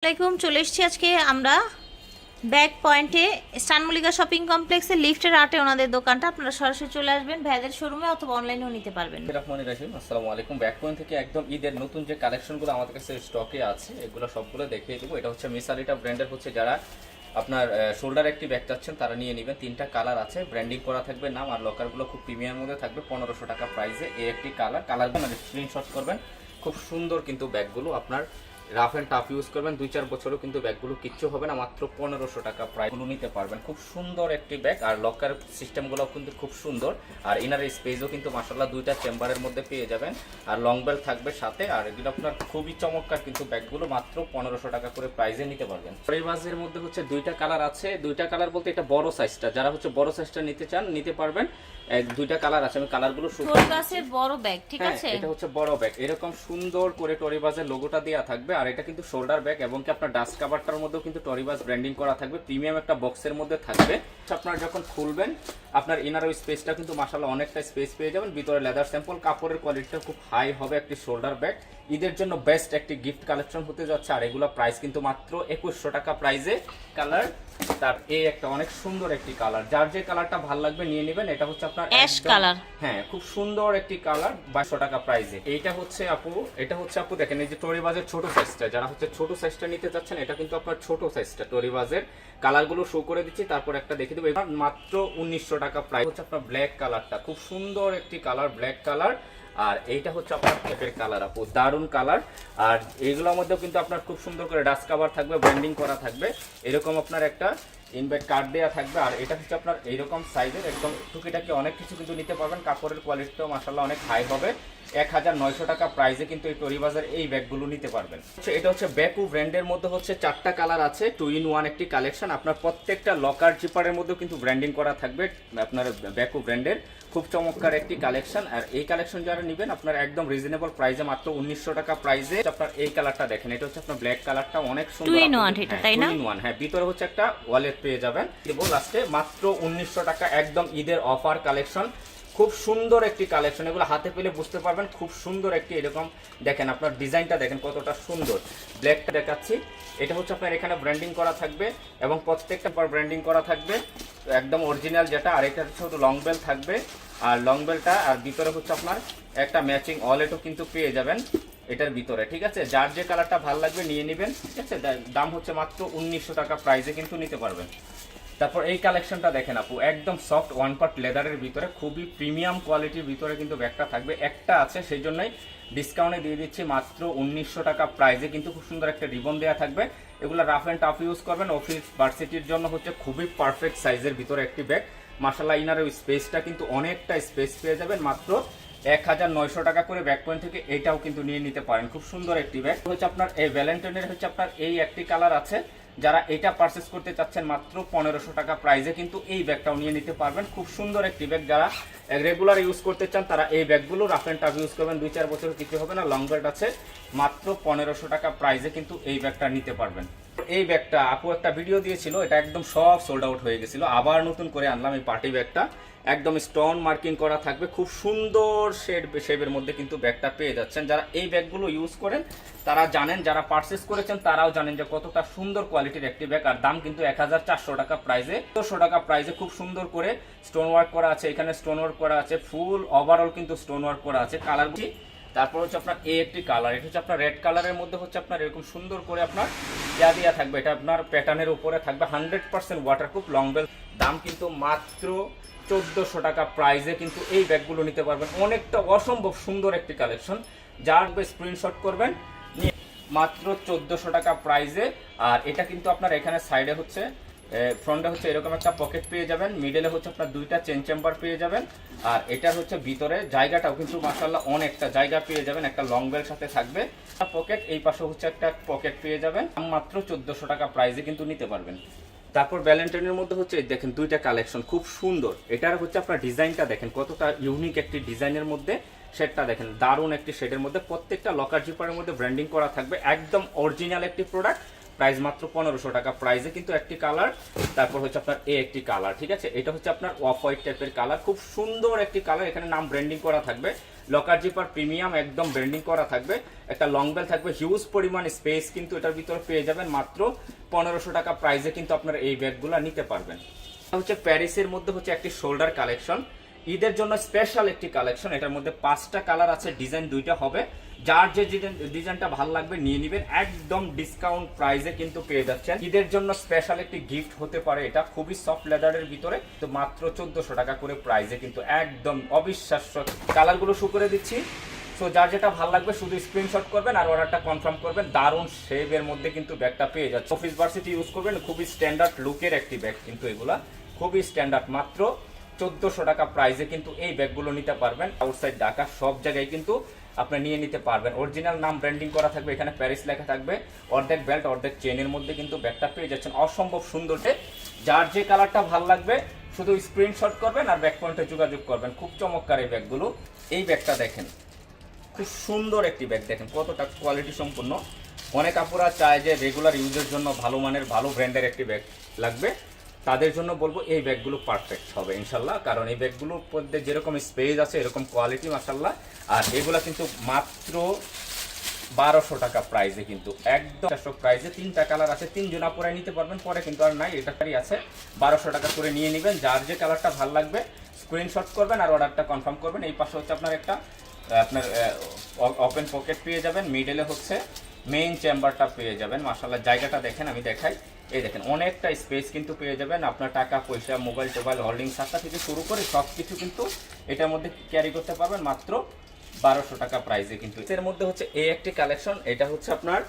আলাইকুম। চলে এসেছি আজকে আমরা ব্যাক পয়েন্টে স্টান মল্লিকা শপিং কমপ্লেক্সের লিফটের আটে ওনাদের দোকানটা। আপনারা সরাসরি চলে আসবেন ভাইদের শোরুমে অথবা অনলাইনেও নিতে পারবেন। আসসালামু আলাইকুম। ব্যাক পয়েন্ট থেকে একদম ঈদের নতুন যে কালেকশনগুলো আমাদের কাছে স্টকে আছে এগুলো সবগুলো দেখিয়ে দেবো। এটা হচ্ছে মিস আলিটা ব্র্যান্ডের হচ্ছে, যারা আপনার শোল্ডার একটি ব্যাগ চাচ্ছেন তারা নিয়ে নেবেন। 3টা কালার আছে, ব্র্যান্ডিং করা থাকবে নাম, আর লকারগুলো খুব প্রিমিয়াম মধ্যে থাকবে 1500 টাকা প্রাইসে। এই একটি কালারগুলো স্ক্রিনশট করবেন। খুব সুন্দর কিন্তু ব্যাগগুলো আপনার রাফ অ্যান্ড টাফ ইউজ করবেন, 2-4 বছরও কিন্তু ব্যাগগুলো কিচ্ছু হবে না। মাত্র 1500 টাকা প্রাইসগুলো নিতে পারবেন। খুব সুন্দর একটি ব্যাগ, আর লকার সিস্টেমগুলো কিন্তু খুব সুন্দর, আর ইনার স্পেসও কিন্তু মাশাআল্লাহ 2টা চেম্বারের মধ্যে পেয়ে যাবেন, আর লং বেল থাকবে সাথে। আর এগুলো আপনার খুবই চমৎকার কিন্তু ব্যাগগুলো মাত্র 1500 টাকা করে প্রাইসে নিতে পারবেন। এই বাজের মধ্যে হচ্ছে 2টা কালার আছে। 2টা কালার বলতে এটা বড় সাইজটা, যারা হচ্ছে বড় সাইজটা নিতে চান নিতে পারবেন। 2টা কালার আছে, আমি কালারগুলো টোরিবাসের বড় ব্যাগ, ঠিক আছে? এটা হচ্ছে বড় ব্যাগ, এরকম সুন্দর করে টোরিবাসের লোগোটা দেওয়া থাকবে, আর এটা কিন্তু শোল্ডার ব্যাগ এবং কি আপনার ডাস্ট কভারটার মধ্যেও কিন্তু টোরিবাস ব্র্যান্ডিং করা থাকবে। প্রিমিয়াম একটা বক্সের মধ্যে থাকবে। আপনারা যখন খুলবেন আপনার ইনার ওই স্পেসটা কিন্তু মাশাআল্লাহ অনেকটা স্পেস পেয়ে যাবেন। ভিতরে লেদার স্যাম্পল, কাপড়ের কোয়ালিটিটা খুব হাই হবে। একটি শোল্ডার ব্যাগ ঈদের জন্য বেস্ট একটি গিফট কালেকশন হতে যাচ্ছে। আর এগুলো প্রাইস কিন্তু মাত্র 2100 টাকা প্রাইসে। কালার তার এই একটা অনেক সুন্দর একটি কালার, যার যে কালারটা ভালো লাগবে নিয়ে নেবেন। এটা হচ্ছে আপনার অ্যাশ কালার, হ্যাঁ খুব সুন্দর একটি কালার, 2200 টাকা প্রাইসে। এটা হচ্ছে আপু দেখেন, এই যে টোরিবাজের ছোট সাইজটা, যারা হচ্ছে ছোট সাইজটা নিতে চাচ্ছেন এটা কিন্তু আপনার ছোট সাইজটা। টোরিবাজের কালারগুলো শো করে দিচ্ছি, তারপর একটা দেখে দেবো। এটা মাত্র 1900 টাকা প্রাইস। হচ্ছে আপনার ব্ল্যাক কালারটা, খুব সুন্দর একটি কালার, ব্ল্যাক কালার। আর এইটা হচ্ছে আপনার পেপের কালার, আপু দারুন কালার। আর এইগুলোর মধ্যেও কিন্তু আপনার খুব সুন্দর করে ডাস্ট কভার থাকবে, ব্র্যান্ডিং করা থাকবে। এরকম আপনার একটা ইনভাইট কার্ড দেওয়া থাকবে। আর এটা হচ্ছে আপনার এইরকম সাইজের, একদম টুকিটাকি অনেক কিছু কিন্তু নিতে পারবেন। কাপড়ের কোয়ালিটিটাও মাশাআল্লাহ অনেক হাই হবে। 1900 টাকা প্রাইসে কিন্তু এই টোরিবাজের এই ব্যাগগুলো নিতে পারবেন। এটা হচ্ছে ব্যাকু ব্র্যান্ডের মধ্যে হচ্ছে 4টা কালার আছে, 2-in-1 একটি কালেকশন। আপনার প্রত্যেকটা লকার জিপারের মধ্যেও কিন্তু ব্র্যান্ডিং করা থাকবে আপনার ব্যাকু ব্র্যান্ডের। খুব চমৎকার একটি কালেকশন। আর এই কালেকশন যারা নেবেন আপনার একদম রিজনেবল প্রাইসে, মাত্র 1900 টাকা প্রাইসে। আপনার এই কালারটা দেখেন, এটা হচ্ছে আপনার ব্ল্যাক কালারটা অনেক সুন্দর। 2-in-1 এটা, তাই না? 2-in-1, হ্যাঁ। ভিতরে হচ্ছে একটা ওয়ালেট পেয়ে যাবেন। দেবো লাস্টে মাত্র 1900 টাকা, একদম ঈদের অফার কালেকশন। খুব সুন্দর একটি কালেকশন, এগুলো হাতে পেলে বুঝতে পারবেন। খুব সুন্দর একটি এরকম দেখেন, আপনার ডিজাইনটা দেখেন কতটা সুন্দর। ব্ল্যাকটা দেখাচ্ছি, এটা হচ্ছে আপনার এখানে ব্র্যান্ডিং করা থাকবে এবং প্রত্যেকটা পর ব্র্যান্ডিং করা থাকবে একদম অরিজিনাল যেটা। আর এটা হচ্ছে লং বেল থাকবে, আর লং বেলটা আর ভিতরে হচ্ছে আপনার একটা ম্যাচিং ওয়ালেটও কিন্তু পেয়ে যাবেন এটার ভিতরে, ঠিক আছে? যার যে কালারটা ভালো লাগবে নিয়ে নেবেন, ঠিক আছে? দাম হচ্ছে মাত্র 1900 টাকা প্রাইসে কিন্তু নিতে পারবেন। তারপর এই কালেকশনটা দেখেন আপু, একদম সফট 1 পার্ট লেদারের ভিতরে, খুবই প্রিমিয়াম কোয়ালিটির ভিতরে কিন্তু ব্যাগটা থাকবে। একটা আছে, সেই জন্যই ডিসকাউন্টে দিয়ে দিচ্ছি মাত্র 1900 টাকা প্রাইসে। কিন্তু খুব সুন্দর একটা রিবন দেওয়া থাকবে। এগুলো রাফ অ্যান্ড টাফ ইউজ করবেন, অফিস ভার্সিটির জন্য হচ্ছে খুবই পারফেক্ট সাইজের ভিতরে একটি ব্যাগ। মাশাআল্লাহ ইনার ওই স্পেসটা কিন্তু অনেকটা স্পেস পেয়ে যাবেন। মাত্র 1900 টাকা করে ব্যাক পয়েন্ট থেকে এটাও কিন্তু নিয়ে নিতে পারেন। খুব সুন্দর একটি ব্যাগ হচ্ছে আপনার এই ভ্যালেন্টাইনের হচ্ছে আপনার এই একটি কালার আছে। যারা এটা পারচেস করতে চাচ্ছেন মাত্র 1500 টাকা প্রাইসে কিন্তু এই ব্যাগটাও নিয়ে নিতে পারবেন। খুব সুন্দর একটি ব্যাগ, যারা রেগুলার ইউজ করতে চান তারা এই ব্যাগগুলো রাফ অ্যান্ড টাফ ইউজ করবেন, 2-4 বছর কিছু হবে না। লং বেল্ট আছে, মাত্র 1500 টাকা প্রাইসে কিন্তু এই ব্যাগটা নিতে পারবেন। এই ব্যাগটা আপু একটা ভিডিও দিয়েছিল, এটা একদম সব সোল্ড আউট হয়ে গেছিল। আবার নতুন করে আনলাম এই পার্টি ব্যাগটা, একদম স্টোন মার্কিং করা থাকবে। খুব সুন্দর শেপের মধ্যে কিন্তু ব্যাগটা পেয়ে যাচ্ছেন। যারা এই ব্যাগগুলো ইউজ করেন তারা জানেন, যারা পারচেস করেছেন তারাও জানেন যে কতটা সুন্দর কোয়ালিটির একটি ব্যাগ। আর দাম কিন্তু 1400 টাকা প্রাইসে। 100 টাকা প্রাইসে খুব সুন্দর করে স্টোন ওয়ার্ক করা আছে, এখানে স্টোন ওয়ার্ক করা আছে, ফুল ওভারঅল কিন্তু স্টোন ওয়ার্ক করা আছে। কালারগুলি তারপর হচ্ছে আপনার এই একটি কালার, এটা হচ্ছে আপনার রেড কালারের মধ্যে হচ্ছে আপনার এরকম সুন্দর করে আপনার দেওয়া থাকবে। এটা আপনার প্যাটার্নের উপরে থাকবে, 100% ওয়াটারপ্রুফ লং বেল। দাম কিন্তু মাত্র 1400 টাকা প্রাইসে কিন্তু এই ব্যাগগুলো নিতে পারবেন। অনেকটা অসম্ভব সুন্দর একটি কালেকশন, যার স্ক্রিনশট করবেন নিয়ে মাত্র 1400 টাকা প্রাইসে। আর এটা কিন্তু আপনার এখানে সাইডে হচ্ছে ফ্রন্টে হচ্ছে এরকম একটা পকেট পেয়ে যাবেন, মিডলে হচ্ছে আপনার 2টা চেন চেম্বার পেয়ে যাবেন। আর এটার হচ্ছে ভিতরে জায়গাটাও কিন্তু মাশাআল্লাহ অনেকটা জায়গা পেয়ে যাবেন। একটা লং বেল সাথে থাকবে পকেট, এই পাশে হচ্ছে একটা পকেট পেয়ে যাবেন। মাত্র 1400 টাকা প্রাইসে কিন্তু নিতে পারবেন। তারপর ভ্যালেন্টাইনের মধ্যে হচ্ছে দেখেন 2টা কালেকশন খুব সুন্দর। এটার হচ্ছে আপনার ডিজাইনটা দেখেন কতটা ইউনিক একটি ডিজাইনের মধ্যে, শেডটা দেখেন দারুণ একটি শেডের মধ্যে। প্রত্যেকটা লকার জিপারের মধ্যে ব্র্যান্ডিং করা থাকবে, একদম অরিজিনাল একটি প্রোডাক্ট। প্রাইস মাত্র 1500 টাকা প্রাইসে কিন্তু একটি কালার। তারপর হচ্ছে আপনার এই একটি কালার, ঠিক আছে? এটা হচ্ছে আপনার অফ হোয়াইট টাইপের কালার, খুব সুন্দর একটি কালার। এখানে নাম ব্র্যান্ডিং করা থাকবে, লকার জিপার প্রিমিয়াম একদম ব্র্যান্ডিং করা থাকবে, একটা লং বেল থাকবে, হিউজ পরিমাণ স্পেস কিন্তু এটার ভিতরে পেয়ে যাবেন। মাত্র 1500 টাকা প্রাইসে কিন্তু আপনারা এই ব্যাগগুলো নিতে পারবেন। হচ্ছে প্যারিসের মধ্যে হচ্ছে একটি শোল্ডার কালেকশন, ঈদের জন্য স্পেশাল একটি কালেকশন। এটার মধ্যে 5টা কালার আছে, ডিজাইন 2টা হবে। যার যে ডিজাইনটা ভালো লাগবে নিয়ে নেবেন, একদম ডিসকাউন্ট প্রাইসে কিন্তু পেয়ে যাচ্ছেন। ঈদের জন্য স্পেশাল একটি গিফট হতে পারে এটা, খুবই সফট লেদারের ভিতরে, তো মাত্র 1400 টাকা করে প্রাইসে কিন্তু একদম অবিশ্বাস্য। কালারগুলো শো করে দিচ্ছি, সো যার যেটা ভালো লাগবে শুধু স্ক্রিনশট করবেন আর অর্ডারটা কনফার্ম করবেন। দারুণ শেপের মধ্যে কিন্তু ব্যাগটা পেয়ে যাচ্ছে, অফিস ভার্সিটি ইউজ করবেন, খুবই স্ট্যান্ডার্ড লুকের একটি ব্যাগ কিন্তু এগুলা খুবই স্ট্যান্ডার্ড। মাত্র 1400 টাকা প্রাইসে কিন্তু এই ব্যাগগুলো নিতে পারবেন। আউটসাইড ঢাকা সব জায়গায় কিন্তু আপনি নিয়ে নিতে পারবেন। অরিজিনাল নাম ব্র্যান্ডিং করা থাকবে, এখানে প্যারিস লেখা থাকবে, অর্ধেক বেল্ট অর্ধেক চেনের মধ্যে কিন্তু ব্যাগটা পেয়ে যাচ্ছেন। অসম্ভব সুন্দর, যার যে কালারটা ভালো লাগবে শুধু স্ক্রিনশট করবেন আর ব্যাক পয়েন্টে যোগাযোগ করবেন। খুব চমৎকার এই ব্যাগগুলো। এই ব্যাগটা দেখেন, খুব সুন্দর একটি ব্যাগ, দেখেন কতটা কোয়ালিটি সম্পূর্ণ। অনেক আপুরা চায় যে রেগুলার ইউজের জন্য ভালো মানের ভালো ব্র্যান্ডের একটি ব্যাগ লাগবে, তাদের জন্য বলবো এই ব্যাগগুলো পারফেক্ট হবে ইনশাল্লাহ। কারণ এই ব্যাগগুলোর মধ্যে যেরকম স্পেস আছে এরকম কোয়ালিটি মাশাল্লাহ। আর এগুলা কিন্তু মাত্র 1200 টাকা প্রাইসে, কিন্তু একদম প্রাইসে। 3টা কালার আছে, 3 জোড়া পরে নিতে পারবেন, পরে কিন্তু আর নাই, এটাই আছে। 1200 টাকা করে নিয়ে নেবেন। যার যে কালারটা ভালো লাগবে স্ক্রিনশট করবেন আর অর্ডারটা কনফার্ম করবেন। এই পাশে হচ্ছে আপনার একটা আপনার ওপেন পকেট পেয়ে যাবেন, মিডলে হচ্ছে মেইন চেম্বারটা পেয়ে যাবেন। মাশাআল্লাহ জায়গাটা দেখেন, আমি দেখাই, এই দেখেন অনেকটা স্পেস কিন্তু পেয়ে যাবেন। আপনার টাকা পয়সা, মোবাইল টোবাইল, হোল্ডিং সাথে থেকে শুরু করে সব কিছু কিন্তু এটার মধ্যে ক্যারি করতে পারবেন মাত্র 1200 টাকা প্রাইসে। কিন্তু এর মধ্যে হচ্ছে এই একটি কালেকশন, এটা হচ্ছে আপনার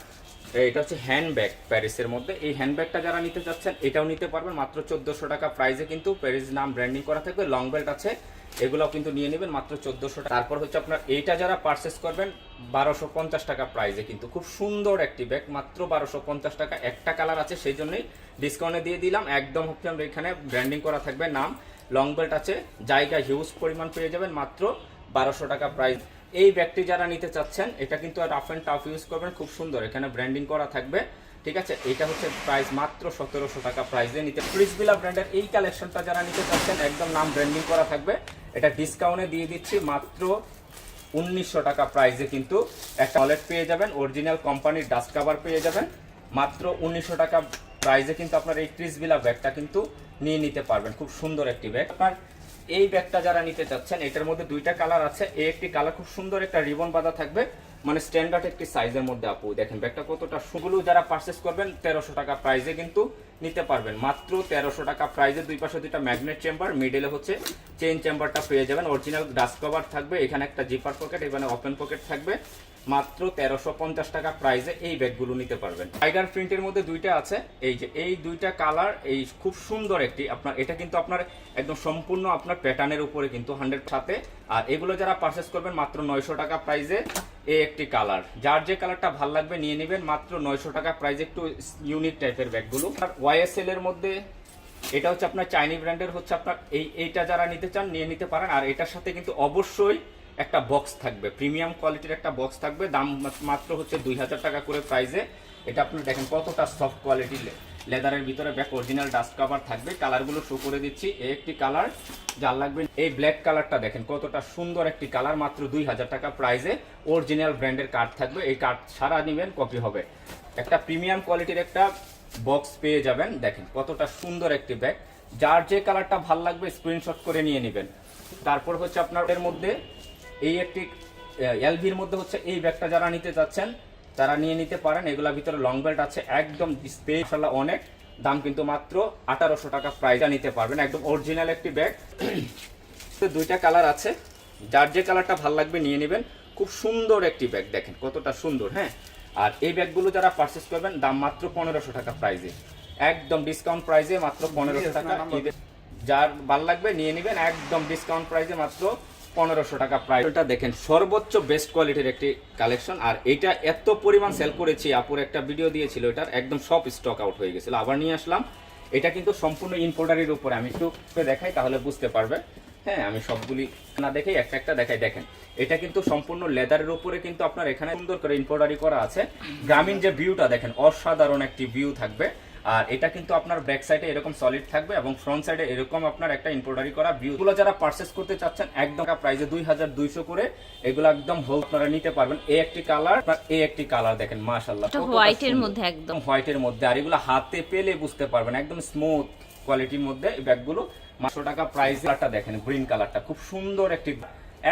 এটা হচ্ছে হ্যান্ডব্যাগ প্যারিসের মধ্যে। এই হ্যান্ডব্যাগটা যারা নিতে চাচ্ছেন এটাও নিতে পারবেন মাত্র 1400 টাকা প্রাইসে, কিন্তু প্যারিস নাম ব্র্যান্ডিং করা থাকবে, লং বেল্ট আছে, এগুলোও কিন্তু নিয়ে নেবেন মাত্র 1400 টাকা। তারপর হচ্ছে আপনার এইটা যারা পারচেস করবেন 1250 টাকা প্রাইসে, কিন্তু খুব সুন্দর একটি ব্যাগ, মাত্র 1250 টাকা। একটা কালার আছে সেই জন্যই ডিসকাউন্টে দিয়ে দিলাম। একদম হচ্ছে আমরা এখানে ব্র্যান্ডিং করা থাকবে, নাম, লং বেল্ট আছে, জায়গা হিউজ পরিমাণ পেয়ে যাবেন মাত্র 1200 টাকা প্রাইস। এই ব্যাগটি যারা নিতে চাচ্ছেন এটা কিন্তু রাফ অ্যান্ড টাফ ইউজ করবেন, খুব সুন্দর, এখানে ব্র্যান্ডিং করা থাকবে, ঠিক আছে। এটা হচ্ছে প্রাইস মাত্র 1700 টাকা প্রাইসে নিতে। ক্রিসবিলা ব্র্যান্ডের এই কালেকশনটা যারা নিতে চাচ্ছেন একদম নাম ব্র্যান্ডিং করা থাকবে, এটা ডিসকাউন্টে দিয়ে দিচ্ছি মাত্র 1900 টাকা প্রাইসে, কিন্তু একটা ওয়ালেট পেয়ে যাবেন, অরিজিনাল কোম্পানির ডাস্ট কভার পেয়ে যাবেন মাত্র 1900 টাকা প্রাইসে। কিন্তু আপনার এই ক্রিসবিলা ব্যাগটা কিন্তু নিয়ে নিতে পারবেন, খুব সুন্দর একটি ব্যাগ। আপনার এই ব্যাগটা যারা নিতে চাচ্ছেন এটার মধ্যে 2টা কালার আছে। এই একটি কালার খুব সুন্দর একটা রিবন বাঁধা থাকবে, মানে স্ট্যান্ডার্ড একটি সাইজের মধ্যে। আপু দেখেন ব্যাগটা কতটা সুগুলো, যারা পারচেস করবেন 1300 টাকা প্রাইসে কিন্তু নিতে পারবেন মাত্র 1300 টাকা প্রাইসে। দুই পাশে 2টা ম্যাগনেট চেম্বার, মিডলে হচ্ছে চেইন চেম্বারটা পেয়ে যাবেন, অরিজিনাল ডাস্ট কভার থাকবে, এখানে একটা জিপার পকেট, এখানে ওপেন পকেট থাকবে। মাত্র 1350 টাকা প্রাইসে এই ব্যাগগুলো নিতে পারবেন। টাইগার প্রিন্টের মধ্যে 2টা আছে, এই যে এই 2টা কালার, এই খুব সুন্দর একটি আপনার, এটা কিন্তু আপনার একদম সম্পূর্ণ আপনার প্যাটার্নের উপরে কিন্তু 100 সাথে। আর এগুলো যারা পারচেস করবেন মাত্র 900 টাকা প্রাইসে। এই একটি কালার, যার যে কালারটা ভালো লাগবে নিয়ে নেবেন মাত্র 900 টাকা প্রাইসে। একটু ইউনিক টাইপের ব্যাগগুলো। আর ওয়াইএসএল এর মধ্যে এটা হচ্ছে আপনার চাইনিজ ব্র্যান্ডের, হচ্ছে আপনার এইটা যারা নিতে চান নিয়ে নিতে পারেন। আর এটার সাথে কিন্তু অবশ্যই একটা বক্স থাকবে, প্রিমিয়াম কোয়ালিটির একটা বক্স থাকবে, দাম মাত্র হচ্ছে 2000 টাকা করে প্রাইসে। এটা আপনি দেখেন কতটা সফট কোয়ালিটির লেদারের ভিতরে ব্যাগ, অরিজিনাল ডাস্ট কভার থাকবে। কালারগুলো শো করে দিচ্ছি, এই একটি কালার যার লাগবে, এই ব্ল্যাক কালারটা দেখেন কতটা সুন্দর একটি কালার, মাত্র 2000 টাকা প্রাইসে। অরিজিনাল ব্র্যান্ডের কার্ড থাকবে, এই কার্ড সারা নেবেন কপি হবে। একটা প্রিমিয়াম কোয়ালিটির একটা বক্স পেয়ে যাবেন, দেখেন কতটা সুন্দর একটি ব্যাগ। যার যে কালারটা ভালো লাগবে স্ক্রিনশট করে নিয়ে নেবেন। তারপর হচ্ছে আপনার এর মধ্যে এই একটি এলভির মধ্যে হচ্ছে এই ব্যাগটা যারা নিতে চাচ্ছেন তারা নিয়ে নিতে পারেন। এগুলোর ভিতরে লং বেল্ট আছে, একদম স্পেস অনেক, দাম কিন্তু মাত্র 1800 টাকা প্রাইসে নিতে পারবেন, একদম অরিজিনাল একটি ব্যাগ। 2টা কালার আছে, যার যে কালারটা ভালো লাগবে নিয়ে নেবেন। খুব সুন্দর একটি ব্যাগ, দেখেন কতটা সুন্দর। হ্যাঁ, আর এই ব্যাগগুলো যারা পারচেস করবেন দাম মাত্র 1500 টাকা প্রাইসে, একদম ডিসকাউন্ট প্রাইসে মাত্র 1500 টাকা। যার ভালো লাগবে নিয়ে নেবেন, একদম ডিসকাউন্ট প্রাইসে মাত্র 1500 টাকা প্রাইস। এটা দেখেন সর্বোচ্চ বেস্ট কোয়ালিটির একটি কালেকশন। আর এটা এত পরিমাণ সেল করেছি, আপুর একটা ভিডিও দিয়েছিল, এটার একদম সব স্টক আউট হয়ে গেছিল, আবার নিয়ে আসলাম। এটা কিন্তু সম্পূর্ণ ইম্পোর্টারির উপরে, আমি একটু দেখাই তাহলে বুঝতে পারবে। হ্যাঁ, আমি সবগুলি না দেখেই একটা একটা দেখাই। দেখেন এটা কিন্তু সম্পূর্ণ লেদারের উপরে, কিন্তু আপনার এখানে সুন্দর করে এমব্রয়ডারি করা আছে। গ্রামীণ যে ভিউটা দেখেন, অসাধারণ একটি ভিউ থাকবে। আর এটা কিন্তু আপনার ব্যাক সাইডে এরকম সলিড থাকবে এবং ফ্রন্ট সাইডে এরকম আপনার একটা এমব্রয়ডারি করা ভিউ। এগুলো যারা পারচেজ করতে চাচ্ছেন একদম প্রাইসে 2200 করে এগুলো একদম হোল আপনারা নিতে পারবেন। এই একটি কালার, এই একটি কালার দেখেন মাশাআল্লাহ, হোয়াইটের মধ্যে একদম হোয়াইটের মধ্যে। আর এগুলো হাতে পেলে বুঝতে পারবেন একদম স্মুথ কোয়ালিটির মধ্যে এই ব্যাগগুলো। 500 টাকা প্রাইস। কালারটা দেখেন গ্রিন কালারটা খুব সুন্দর একটি,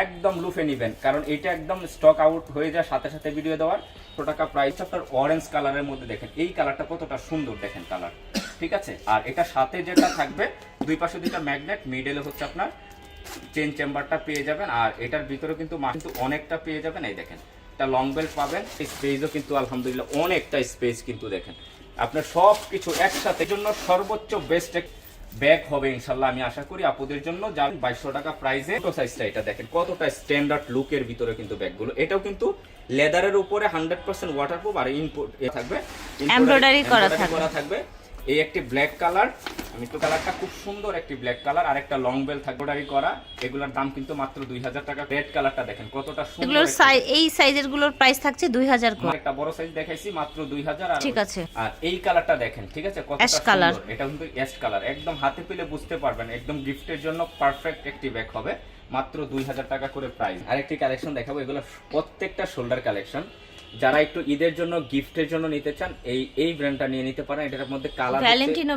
একদম লুফে নিবেন কারণ এটা একদম স্টক আউট হয়ে যায় সাথে সাথে ভিডিও দেওয়ার। 100 টাকা প্রাইস। আপনার অরেঞ্জ কালারের মধ্যে দেখেন এই কালারটা কতটা সুন্দর দেখেন কালার, ঠিক আছে। আর এটা সাথে যেটা থাকবে দুই পাশে দুইটা ম্যাগনেট, মিডলে হচ্ছে আপনার চেন চেম্বারটা পেয়ে যাবেন। আর এটার ভিতরে কিন্তু অনেকটা পেয়ে যাবেন। এই দেখেন এটা লং বেল্ট পাবেন। স্পেসও কিন্তু আলহামদুলিল্লাহ অনেকটা স্পেস কিন্তু দেখেন আপনার সব কিছু একসাথে। জন্য সর্বোচ্চ বেস্ট ব্যাগ হবে ইনশাল্লাহ, আমি আশা করি আপুদের জন্য। যান 2200 টাকা প্রাইসে। ছোট সাইজটা এটা দেখেন কতটা স্ট্যান্ডার্ড লুকের ভিতরে কিন্তু ব্যাগগুলো। এটাও কিন্তু লেদারের উপরে 100% ওয়াটারপ্রুফ আর ইনপুট থাকবে, এমব্রয়ডারি করা থাকবে। এই একটি ব্ল্যাক কালার, আমি তো কালারটা খুব সুন্দর একটি ব্ল্যাক কালার। আর একটা লং বেল থাকবে এমব্রয়ডারি করা। এগুলোর দাম কিন্তু মাত্র 2000 টাকা। রেড কালারটা দেখেন কতটা সুন্দর। এগুলোর এই সাইজের গুলোর প্রাইস থাকছে 2000 করে। একটা বড় সাইজ দেখাইছি মাত্র 2000। আর ঠিক আছে। আর এই কালারটা দেখেন, ঠিক আছে, কতটা কালার। সুন্দর। এটা কিন্তু অ্যাশ কালার, একদম হাতে পেলে বুঝতে পারবেন একদম গিফটের জন্য পারফেক্ট একটি ব্যাগ হবে। মাত্র 2000 টাকা করে প্রাইস। আরেকটি কালেকশন দেখাবো, এগুলো প্রত্যেকটা শোল্ডার কালেকশন। যারা একটু ঈদের জন্য গিফটের জন্য নিতে চান এই ব্র্যান্ডটা নিয়ে নিতে পারেন। এটার মধ্যে কালার ভ্যালেন্টিনো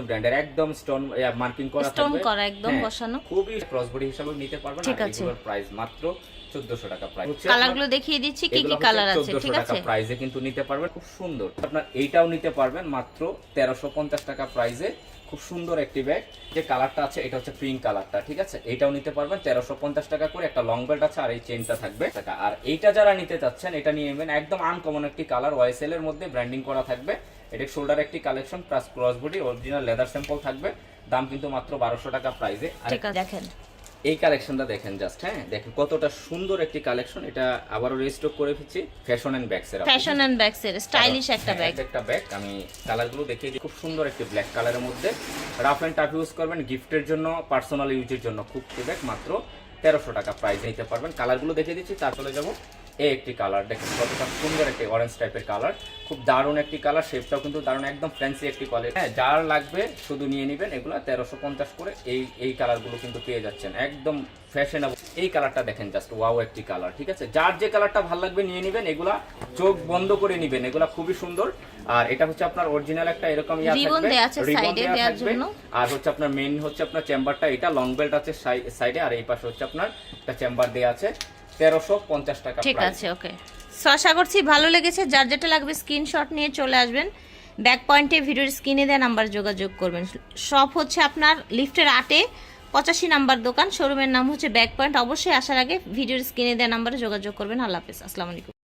ব্র্যান্ডের একদম স্টোন মার্কিং করা থাকবে, স্টোন করা একদম বসানো, খুবই ক্রসবডি হিসাবে নিতে পারবেন। আর এগুলোর প্রাইস মাত্র 1400 টাকা প্রাইস। কালারগুলো দেখিয়ে দিচ্ছি কি কি কালার আছে, ঠিক আছে। 1400 টাকা প্রাইসে কিন্তু নিতে পারবেন, খুব সুন্দর। আপনার এইটাও নিতে পারবেন মাত্র 1350 টাকা প্রাইসে। খুব সুন্দর একটি ব্যাগ। যে কালারটা আছে এটা হচ্ছে পিঙ্ক কালারটা, ঠিক আছে। এটাও নিতে পারবেন 1350 টাকা করে। একটা লং বেল্ট আছে আর এই চেনটা থাকবে টাকা। আর এইটা যারা নিতে চাচ্ছেন এটা নিয়ে নেবেন, একদম আনকমন একটি কালার, ওয়াইএসএল এর মধ্যে ব্র্যান্ডিং করা থাকবে। এটা শোল্ডার একটি collection plus cross body, original leather sample থাকবে। দাম কিন্তু মাত্র 1200 টাকা প্রাইসে। ঠিক আছে, দেখেন এই কালেকশনটা দেখেন জাস্ট, হ্যাঁ দেখেন কতটা সুন্দর একটি কালেকশন। এটা আবারও রিস্টক করে ফেলছি ফ্যাশন এন্ড ব্যাগস এর, ফ্যাশন এন্ড ব্যাগস এর স্টাইলিশ একটা ব্যাগ। একটা ব্যাগ আমি কালারগুলো দেখিয়ে দিই। খুব সুন্দর একটি ব্ল্যাক কালারের মধ্যে রাফ এন্ড টাফ ইউজ করবেন, গিফটের জন্য, পার্সোনাল ইউজের জন্য খুব ব্যাগ। মাত্র 1300 টাকা প্রাইস নিতে পারবেন। কালারগুলো দেখিয়ে দিচ্ছি, তার চলে যাবো। এই একটি কালার দেখেন কতটা সুন্দর একটি অরেঞ্জ টাইপের কালার, খুব দারুণ একটি কালার। শেপটাও কিন্তু দারুণ, একদম ফ্যান্সি একটি কোয়ালিটি। হ্যাঁ, যার লাগবে শুধু নিয়ে নেবেন। এগুলো 1350 করে এই কালারগুলো কিন্তু পেয়ে যাচ্ছেন, একদম ফ্যাশনেবল। এই কালারটা দেখেন জাস্ট ওয়াও একটি কালার, ঠিক আছে। যার যে কালারটা ভালো লাগবে নিয়ে নেবেন। এগুলা চোখ বন্ধ করে নেবেন, এগুলা খুবই সুন্দর। আর এটা হচ্ছে আপনার অরিজিনাল একটা এরকম ইয়া থাকবে, রিবন দেওয়ার জন্য। আর হচ্ছে আপনার মেইন হচ্ছে আপনার চেম্বারটা, এটা লং বেল্ট আছে সাইডে। আর এই পাশে হচ্ছে আপনার একটা চেম্বার দেয়া আছে। 1350 টাকা। ঠিক আছে, ওকে। সো আশা করছি ভালো লেগেছে। যার যেটা লাগবে স্ক্রিনশট নিয়ে চলে আসবেন। ব্যাক পয়েন্টে ভিডিওর স্ক্রিনে দেওয়া নাম্বার যোগাযোগ করবেন। শপ হচ্ছে আপনার লিফটের 8-এ 85 নাম্বার দোকান। শোরুমের নাম হচ্ছে ব্যাক পয়েন্ট। অবশ্যই আসার আগে ভিডিওর স্ক্রিনে দেওয়া নাম্বারে যোগাযোগ করবেন। আল্লাহ হাফেজ, আসসালামু আলাইকুম।